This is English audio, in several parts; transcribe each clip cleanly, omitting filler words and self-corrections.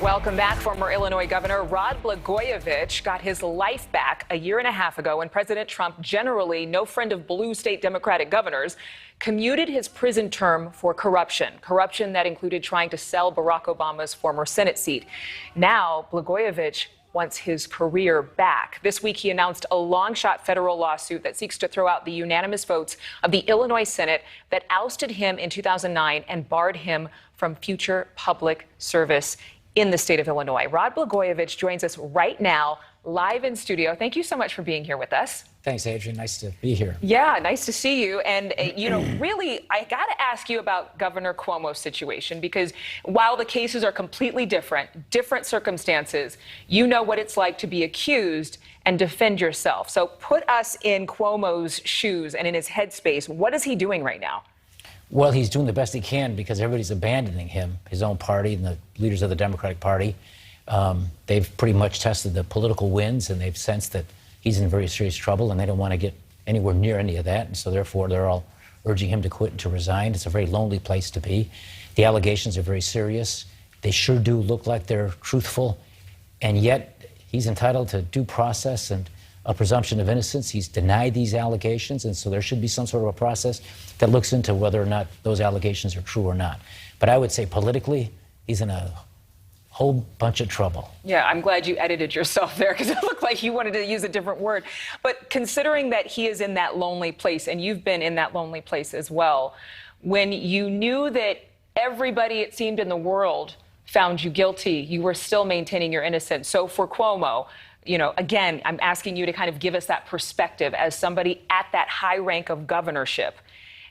Welcome back. Former Illinois Governor Rod Blagojevich got his life back a year and a half ago when President Trump, generally no friend of blue state Democratic governors, commuted his prison term for corruption that included trying to sell Barack Obama's former Senate seat. Now, Blagojevich wants his career back. This week, he announced a long-shot federal lawsuit that seeks to throw out the unanimous votes of the Illinois Senate that ousted him in 2009 and barred him from future public service in the state of Illinois. Rod Blagojevich joins us right now, live in studio. Thank you so much for being here with us. Thanks, Adrian. Nice to be here. Yeah, nice to see you. And, really, I got to ask you about Governor Cuomo's situation, because while the cases are completely different circumstances, you know what it's like to be accused and defend yourself. So put us in Cuomo's shoes and in his headspace. What is he doing right now? Well, he's doing the best he can because everybody's abandoning him, his own party and the leaders of the Democratic Party. They've pretty much tested the political winds, and they've sensed that he's in very serious trouble, and they don't want to get anywhere near any of that. And so, therefore, they're all urging him to quit and to resign. It's a very lonely place to be. The allegations are very serious. They sure do look like they're truthful, and yet he's entitled to due process and a presumption of innocence. He's denied these allegations, and so there should be some sort of a process that looks into whether or not those allegations are true or not. But I would say politically, he's in a whole bunch of trouble. Yeah, I'm glad you edited yourself there, because it looked like you wanted to use a different word. But considering that he is in that lonely place, and you've been in that lonely place as well, when you knew that everybody, it seemed, in the world found you guilty, you were still maintaining your innocence. So for Cuomo, again, I'm asking you to kind of give us that perspective as somebody at that high rank of governorship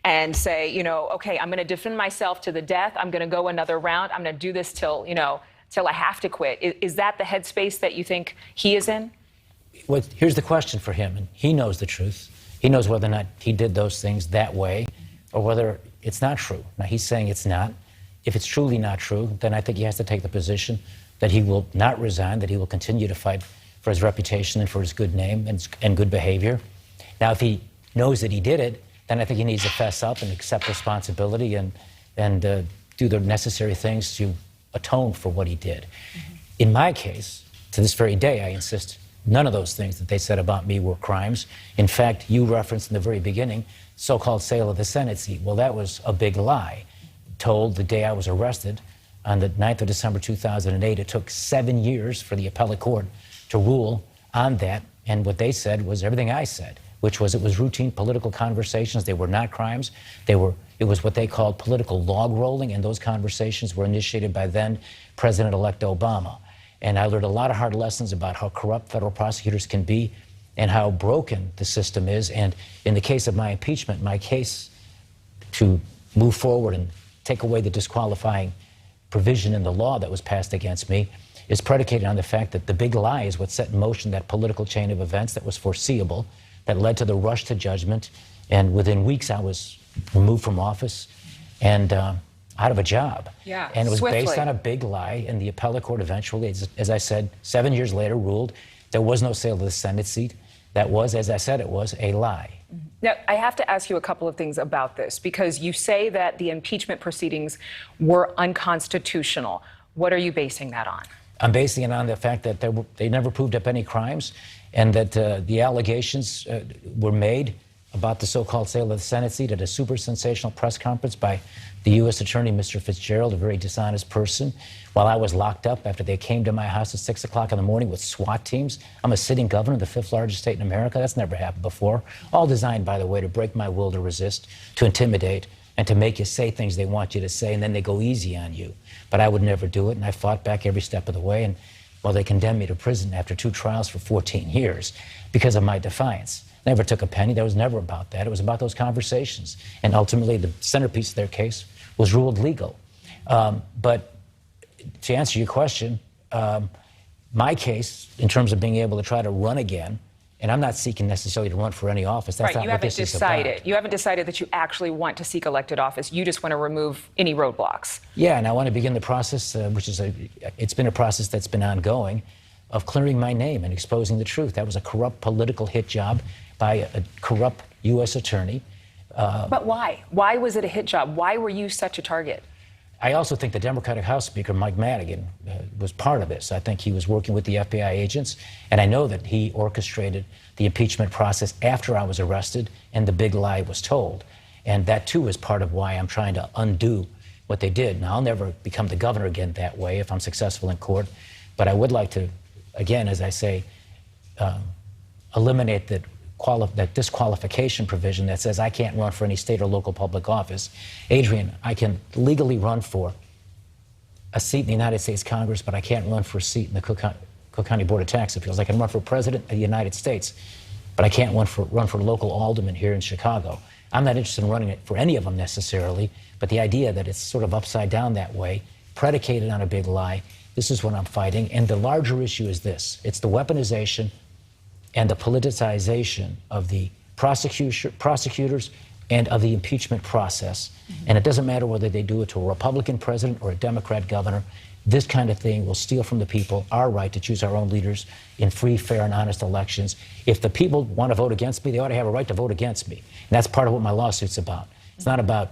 and say, okay, I'm going to defend myself to the death. I'm going to go another round. I'm going to do this till I have to quit. Is that the headspace that you think he is in? Well, here's the question for him, and he knows the truth. He knows whether or not he did those things that way or whether it's not true. Now, he's saying it's not. If it's truly not true, then I think he has to take the position that he will not resign, that he will continue to fight for his reputation and for his good name and good behavior. Now, if he knows that he did it, then I think he needs to fess up and accept responsibility and do the necessary things to atone for what he did. Mm-hmm. In my case, to this very day, I insist none of those things that they said about me were crimes. In fact, you referenced in the very beginning so-called sale of the Senate seat. Well, that was a big lie. Told the day I was arrested on the 9th of December 2008. It took 7 years for the appellate court to rule on that, and what they said was everything I said, which was it was routine political conversations. They were not crimes. It was what they called political log rolling, and those conversations were initiated by then President-elect Obama. And I learned a lot of hard lessons about how corrupt federal prosecutors can be and how broken the system is. And in the case of my impeachment, my case to move forward and take away the disqualifying provision in the law that was passed against me is predicated on the fact that the big lie is what set in motion that political chain of events that was foreseeable, that led to the rush to judgment. And within weeks, I was removed from office and out of a job. Yeah, and it was swiftly. Based on a big lie. And the appellate court eventually, as I said, 7 years later, ruled there was no sale of the Senate seat. That was, as I said, it was a lie. Now, I have to ask you a couple of things about this, because you say that the impeachment proceedings were unconstitutional. What are you basing that on? I'm basing it on the fact that they never proved up any crimes, and that the allegations were made about the so-called sale of the Senate seat at a super sensational press conference by the U.S. Attorney, Mr. Fitzgerald, a very dishonest person, while I was locked up after they came to my house at 6 o'clock in the morning with SWAT teams. I'm a sitting governor of the fifth largest state in America. That's never happened before. All designed, by the way, to break my will to resist, to intimidate, and to make you say things they want you to say, and then they go easy on you. But I would never do it, and I fought back every step of the way. And well, they condemned me to prison after 2 trials for 14 years because of my defiance. Never took a penny. That was never about that. It was about those conversations. And ultimately, the centerpiece of their case was ruled legal. But to answer your question, my case, in terms of being able to try to run again, and I'm not seeking necessarily to run for any office. That's right, not what this is about. You haven't decided that you actually want to seek elected office. You just want to remove any roadblocks. Yeah, and I want to begin the process, which is it's been a process that's been ongoing, of clearing my name and exposing the truth. That was a corrupt political hit job by a corrupt U.S. attorney. But why? Why was it a hit job? Why were you such a target? I also think the Democratic House Speaker, Mike Madigan, was part of this. I think he was working with the FBI agents, and I know that he orchestrated the impeachment process after I was arrested and the big lie was told. And that, too, is part of why I'm trying to undo what they did. Now, I'll never become the governor again that way if I'm successful in court, but I would like to, again, as I say, eliminate that disqualification provision that says I can't run for any state or local public office. Adrian, I can legally run for a seat in the United States Congress, but I can't run for a seat in the Cook County Board of Tax Appeals. I can run for president of the United States, but I can't run for local alderman here in Chicago. I'm not interested in running it for any of them necessarily, but the idea that it's sort of upside down that way, predicated on a big lie, this is what I'm fighting. And the larger issue is this. It's the weaponization and the politicization of the prosecutors and of the impeachment process. And it doesn't matter whether they do it to a Republican president or a Democrat governor. This kind of thing will steal from the people our right to choose our own leaders in free, fair, and honest elections. If the people want to vote against me, they ought to have a right to vote against me. And that's part of what my lawsuit's about. It's not about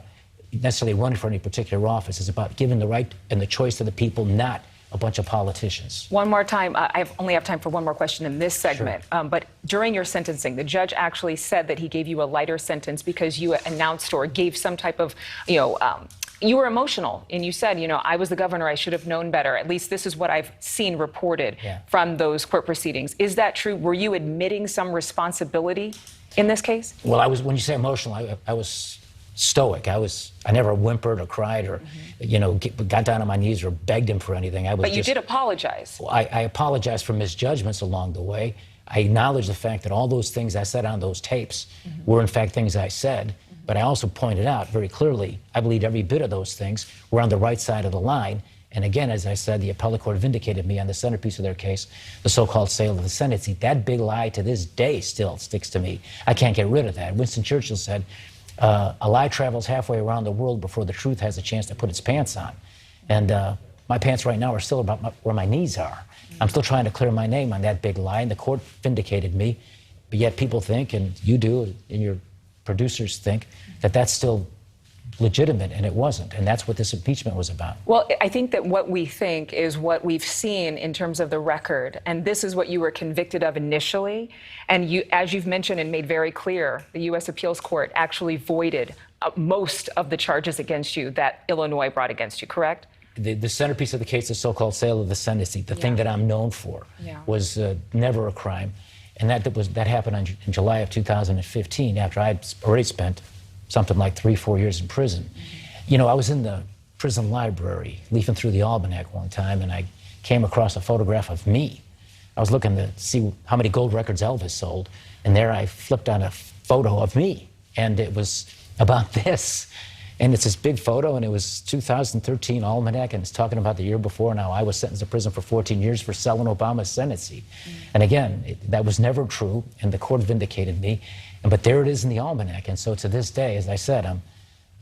necessarily running for any particular office. It's about giving the right and the choice to the people, not a bunch of politicians. One more time. I only have time for one more question in this segment. Sure. But during your sentencing, the judge actually said that he gave you a lighter sentence because you announced or gave some type of, you were emotional and you said, I was the governor, I should have known better. At least this is what I've seen reported from those court proceedings. Is that true? Were you admitting some responsibility in this case? Well, when you say emotional, I was stoic. I never whimpered or cried or, got down on my knees or begged him for anything. But you did apologize. I apologized for misjudgments along the way. I acknowledge the fact that all those things I said on those tapes were in fact things I said. But I also pointed out very clearly, I believe every bit of those things were on the right side of the line. And again, as I said, the appellate court vindicated me on the centerpiece of their case, the so-called sale of the Senate seat. That big lie to this day still sticks to me. I can't get rid of that. Winston Churchill said, a lie travels halfway around the world before the truth has a chance to put its pants on. And my pants right now are still about where my knees are. I'm still trying to clear my name on that big lie, and the court vindicated me. But yet people think, and you do, and your producers think, that that's still legitimate, and it wasn't. And that's what this impeachment was about. Well, I think that what we think is what we've seen in terms of the record. And this is what you were convicted of initially. And you, as you've mentioned and made very clear, the U.S. Appeals Court actually voided most of the charges against you that Illinois brought against you, correct? The centerpiece of the case, the so-called sale of the Senate seat, the thing that I'm known for, was never a crime. And that happened in July of 2015, after I'd already spent something like 3-4 years in prison. I was in the prison library, leafing through the Almanac one time, and I came across a photograph of me. I was looking to see how many gold records Elvis sold, and there I flipped on a photo of me, and it was about this. And it's this big photo, and it was 2013 Almanac, and it's talking about the year before. Now, I was sentenced to prison for 14 years for selling Obama's Senate seat. And again, that was never true, and the court vindicated me. But there it is in the Almanac. And so to this day, as I said, I'm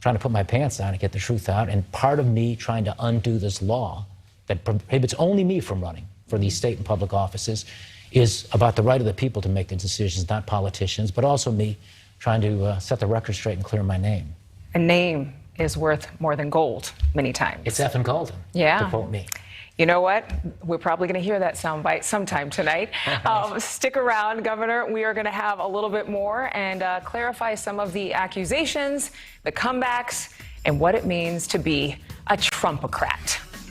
trying to put my pants on and get the truth out. And part of me trying to undo this law that prohibits only me from running for these state and public offices is about the right of the people to make the decisions, not politicians, but also me trying to set the record straight and clear my name. A name is worth more than gold many times. It's effing golden, to quote me. You know what? We're probably going to hear that soundbite sometime tonight. Stick around, Governor. We are going to have a little bit more and clarify some of the accusations, the comebacks, and what it means to be a Trumpocrat.